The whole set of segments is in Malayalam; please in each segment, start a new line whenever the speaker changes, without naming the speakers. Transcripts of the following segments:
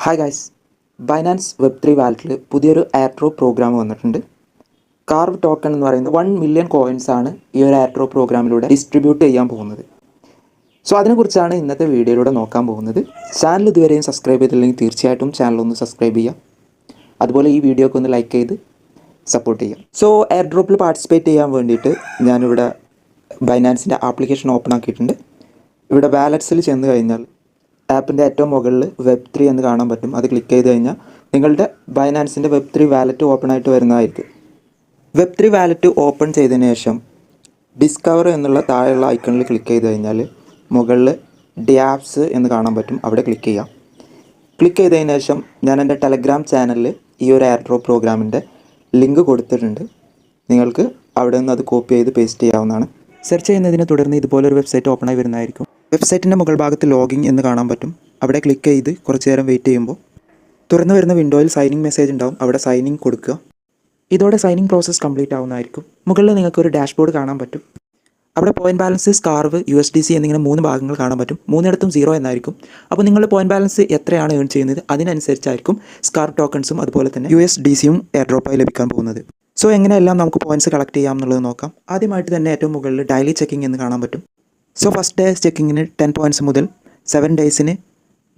ഹായ് ഗൈസ്, ബൈനാൻസ് വെബ്3 വാലറ്റിൽ പുതിയൊരു എയർഡ്രോപ്പ് പ്രോഗ്രാം വന്നിട്ടുണ്ട്. കാർവ് ടോക്കൺ എന്ന് പറയുന്നത് 1 മില്യൺ കോയിൻസ് ആണ് ഈ ഒരു എയർഡ്രോപ്പ് പ്രോഗ്രാമിലൂടെ ഡിസ്ട്രിബ്യൂട്ട് ചെയ്യാൻ പോകുന്നത്. സോ അതിനെക്കുറിച്ചാണ് ഇന്നത്തെ വീഡിയോയിലൂടെ നോക്കാൻ പോകുന്നത്. ചാനൽ ഇതുവരെയും സബ്സ്ക്രൈബ് ചെയ്തില്ലെങ്കിൽ തീർച്ചയായിട്ടും ചാനൽ ഒന്ന് സബ്സ്ക്രൈബ് ചെയ്യുക. അതുപോലെ ഈ വീഡിയോക്ക് ഒന്ന് ലൈക്ക് ചെയ്ത് സപ്പോർട്ട് ചെയ്യുക. സോ എയർഡ്രോപ്പിൽ പാർട്ടിസിപ്പേറ്റ് ചെയ്യാൻ വേണ്ടിയിട്ട് ഞാനിവിടെ ബൈനാൻസിൻ്റെ ആപ്ലിക്കേഷൻ ഓപ്പൺ ആക്കിയിട്ടുണ്ട്. ഇവിടെ വാലറ്റ്സിൽ ചെന്ന് കഴിഞ്ഞാൽ ആപ്പിൻ്റെ ഏറ്റവും മുകളിൽ വെബ്3 എന്ന് കാണാൻ പറ്റും. അത് ക്ലിക്ക് ചെയ്ത് കഴിഞ്ഞാൽ നിങ്ങളുടെ ബൈനാൻസിൻ്റെ വെബ്3 വാലറ്റ് ഓപ്പൺ ആയിട്ട് വരുന്നതായിരിക്കും. വെബ്3 വാലറ്റ് ഓപ്പൺ ചെയ്തതിന് ശേഷം ഡിസ്കവർ എന്നുള്ള താഴെയുള്ള ഐക്കണിൽ ക്ലിക്ക് ചെയ്ത് കഴിഞ്ഞാൽ മുകളിൽ ഡ്യാപ്സ് എന്ന് കാണാൻ പറ്റും. അവിടെ ക്ലിക്ക് ചെയ്യാം. ക്ലിക്ക് ചെയ്തതിന് ശേഷം ഞാൻ എൻ്റെ ടെലഗ്രാം ചാനലിൽ ഈ ഒരു എയർഡ്രോപ്പ് പ്രോഗ്രാമിൻ്റെ ലിങ്ക് കൊടുത്തിട്ടുണ്ട്. നിങ്ങൾക്ക് അവിടെ നിന്ന് അത് കോപ്പി ചെയ്ത് പേസ്റ്റ് ചെയ്യാവുന്നതാണ്. സെർച്ച് ചെയ്യുന്നതിനെ തുടർന്ന് ഇതുപോലൊരു വെബ്സൈറ്റ് ഓപ്പണായി വരുന്നതായിരിക്കും. വെബ്സൈറ്റിൻ്റെ മുകൾ ഭാഗത്ത് ലോഗിൻ എന്ന് കാണാൻ പറ്റും. അവിടെ ക്ലിക്ക് ചെയ്ത് കുറച്ച് നേരം വെയിറ്റ് ചെയ്യുമ്പോൾ തുറന്നു വരുന്ന വിൻഡോയിൽ സൈനിങ് മെസ്സേജ് ഉണ്ടാവും. അവിടെ സൈനിങ് കൊടുക്കുക. ഇതോടെ സൈനിങ് പ്രോസസ്സ് കംപ്ലീറ്റ് ആവുന്നതായിരിക്കും. മുകളിൽ നിങ്ങൾക്കൊരു ഡാഷ്ബോർഡ് കാണാൻ പറ്റും. അവിടെ പോയിന്റ് ബാലൻസ്, സ്കാർവ്, USDC എന്നിങ്ങനെ 3 ഭാഗങ്ങൾ കാണാൻ പറ്റും. മൂന്നിടത്തും 0 എന്നായിരിക്കും. അപ്പോൾ നിങ്ങൾ പോയിന്റ് ബാലൻസ് എത്രയാണ് ഏൺ ചെയ്യുന്നത് അതിനനുസരിച്ചായിരിക്കും സ്കാർവ് ടോക്കൺസും അതുപോലെ തന്നെ USDCയും എയർ ഡ്രോപ്പായി ലഭിക്കാൻ പോകുന്നത്. സോ എങ്ങനെയെല്ലാം നമുക്ക് പോയിന്റ്സ് കളക്ട് ചെയ്യാം എന്നുള്ളത് നോക്കാം. ആദ്യമായിട്ട് തന്നെ ഏറ്റവും മുകളിൽ ഡെയിലി ചെക്കിംഗ് എന്ന് കാണാൻ പറ്റും. സോ ഫസ്റ്റ് ഡേ ചെക്കിങ്ങിന് 10 പോയിൻറ്റ്സ് മുതൽ 7 ഡേയ്സിന്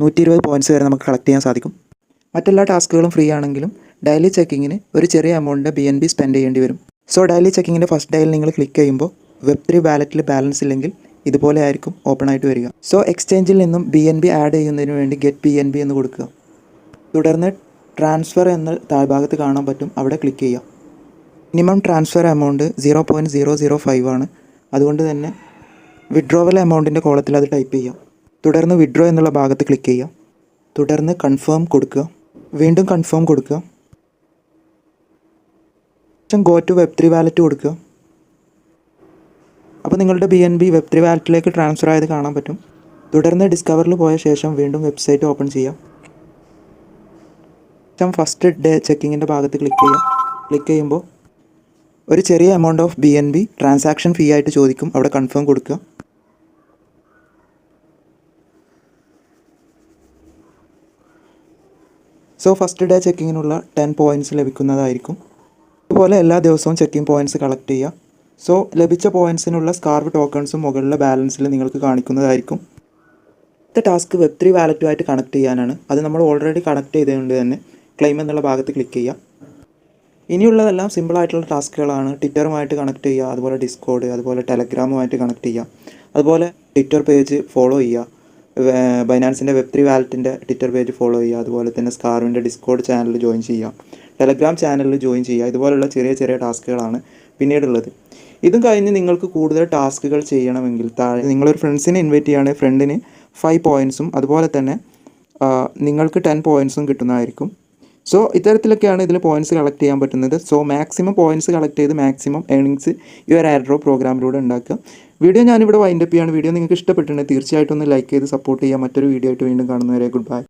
120 പോയിൻറ്റ്സ് വരെ നമുക്ക് കളക്ട് ചെയ്യാൻ സാധിക്കും. മറ്റെല്ലാ ടാസ്കുകളും ഫ്രീ ആണെങ്കിലും ഡെയിലി ചെക്കിങ്ങിന് ഒരു ചെറിയ എമൗണ്ട് BNB സ്പെൻഡ് ചെയ്യേണ്ടി വരും. സോ ഡെയിലി ചെക്കിങ്ങിൻ്റെ ഫസ്റ്റ് ഡേയിൽ നിങ്ങൾ ക്ലിക്ക് ചെയ്യുമ്പോൾ വെബ്3 വാലറ്റിൽ ബാലൻസ് ഇല്ലെങ്കിൽ ഇതുപോലെ ആയിരിക്കും ഓപ്പൺ ആയിട്ട് വരിക. സോ എക്സ്ചേഞ്ചിൽ നിന്നും BNB ആഡ് ചെയ്യുന്നതിന് വേണ്ടി ഗെറ്റ് BNB എന്ന് കൊടുക്കുക. തുടർന്ന് ട്രാൻസ്ഫർ എന്ന് താഴ്ഭാഗത്ത് കാണാൻ പറ്റും. അവിടെ ക്ലിക്ക് ചെയ്യുക. മിനിമം ട്രാൻസ്ഫർ എമൗണ്ട് 0.005 ആണ്. അതുകൊണ്ട് തന്നെ വിഡ്രോവൽ എമൗണ്ടിൻ്റെ കോളത്തിൽ അത് ടൈപ്പ് ചെയ്യാം. തുടർന്ന് വിഡ്രോ എന്നുള്ള ഭാഗത്ത് ക്ലിക്ക് ചെയ്യുക. തുടർന്ന് കൺഫേം കൊടുക്കുക. വീണ്ടും കൺഫേം കൊടുക്കുക. ശേഷം ഗോ ടു വെബ്3 വാലറ്റ് കൊടുക്കുക. അപ്പോൾ നിങ്ങളുടെ BNB വെബ്3 വാലറ്റിലേക്ക് ട്രാൻസ്ഫർ ആയത് കാണാൻ പറ്റും. തുടർന്ന് ഡിസ്കവറിൽ പോയ ശേഷം വീണ്ടും വെബ്സൈറ്റ് ഓപ്പൺ ചെയ്യാം. ശേഷം ഫസ്റ്റ് ഡേ ചെക്കിങ്ങിൻ്റെ ഭാഗത്ത് ക്ലിക്ക് ചെയ്യുക. ക്ലിക്ക് ചെയ്യുമ്പോൾ ഒരു ചെറിയ എമൗണ്ട് ഓഫ് BNB ട്രാൻസാക്ഷൻ ഫീ ആയിട്ട് ചോദിക്കും. അവിടെ കൺഫേം കൊടുക്കുക. സോ ഫസ്റ്റ് ഡേ ചെക്കിങ്ങിനുള്ള 10 പോയിൻറ്റ്സ് ലഭിക്കുന്നതായിരിക്കും. അതുപോലെ എല്ലാ ദിവസവും ചെക്കിംഗ് പോയിൻറ്റ്സ് കളക്ട് ചെയ്യുക. സോ ലഭിച്ച പോയിൻറ്റ്സിനുള്ള സ്കാർവ് ടോക്കൺസും മുകളിലെ ബാലൻസിൽ നിങ്ങൾക്ക് കാണിക്കുന്നതായിരിക്കും. അടുത്ത ടാസ്ക് വെബ്3 വാലറ്റുമായിട്ട് കണക്ട് ചെയ്യാനാണ്. അത് നമ്മൾ ഓൾറെഡി കണക്ട് ചെയ്തുകൊണ്ട് തന്നെ ക്ലെയിം എന്നുള്ള ഭാഗത്ത് ക്ലിക്ക് ചെയ്യുക. ഇനിയുള്ളതെല്ലാം സിമ്പിളായിട്ടുള്ള ടാസ്കുകളാണ്. ട്വിറ്ററുമായിട്ട് കണക്ട് ചെയ്യുക, അതുപോലെ ഡിസ്കോഡ്, അതുപോലെ ടെലഗ്രാമുമായിട്ട് കണക്ട് ചെയ്യുക, അതുപോലെ ട്വിറ്റർ പേജ് ഫോളോ ചെയ്യുക, ബൈനാൻസിൻ്റെ വെബ്3 വാലറ്റിൻ്റെ ട്വിറ്റർ പേജ് ഫോളോ ചെയ്യുക, അതുപോലെ തന്നെ സ്കാർവിൻ്റെ ഡിസ്കോഡ് ചാനൽ ജോയിൻ ചെയ്യുക, ടെലഗ്രാം ചാനലിൽ ജോയിൻ ചെയ്യുക. ഇതുപോലുള്ള ചെറിയ ചെറിയ ടാസ്കുകളാണ് പിന്നീടുള്ളത്. ഇതും കഴിഞ്ഞ് നിങ്ങൾക്ക് കൂടുതൽ ടാസ്കുകൾ ചെയ്യണമെങ്കിൽ താഴെ നിങ്ങളൊരു ഫ്രണ്ട്സിനെ ഇൻവൈറ്റ് ചെയ്യുകയാണെങ്കിൽ ഫ്രണ്ടിന് 5 പോയിൻറ്റ്സും അതുപോലെ തന്നെ നിങ്ങൾക്ക് 10 പോയിൻറ്റ്സും കിട്ടുന്നതായിരിക്കും. സോ ഇത്തരത്തിലൊക്കെയാണ് ഇതിൽ പോയിൻറ്റ്സ് കളക്ട് ചെയ്യാൻ പറ്റുന്നത്. സോ മാക്സിമം പോയിൻറ്റ്സ് കളക്ട് ചെയ്ത് മാക്സിമം ഏണിങ്സ് ഈ ഒരു എയർഡ്രോപ്പ് പ്രോഗ്രാമിലൂടെ ഉണ്ടാക്കുക. വീഡിയോ ഞാനിവിടെ വൈൻഡപ്പ് ചെയ്യുകയാണ്. വീഡിയോ നിങ്ങൾക്ക് ഇഷ്ടപ്പെട്ടിട്ടുണ്ടെങ്കിൽ തീർച്ചയായിട്ടും ഒന്ന് ലൈക്ക് ചെയ്ത് സപ്പോർട്ട് ചെയ്യുക. മറ്റൊരു വീഡിയോ ആയിട്ട് വീണ്ടും കാണുന്നവരെ ഗുഡ് ബൈ.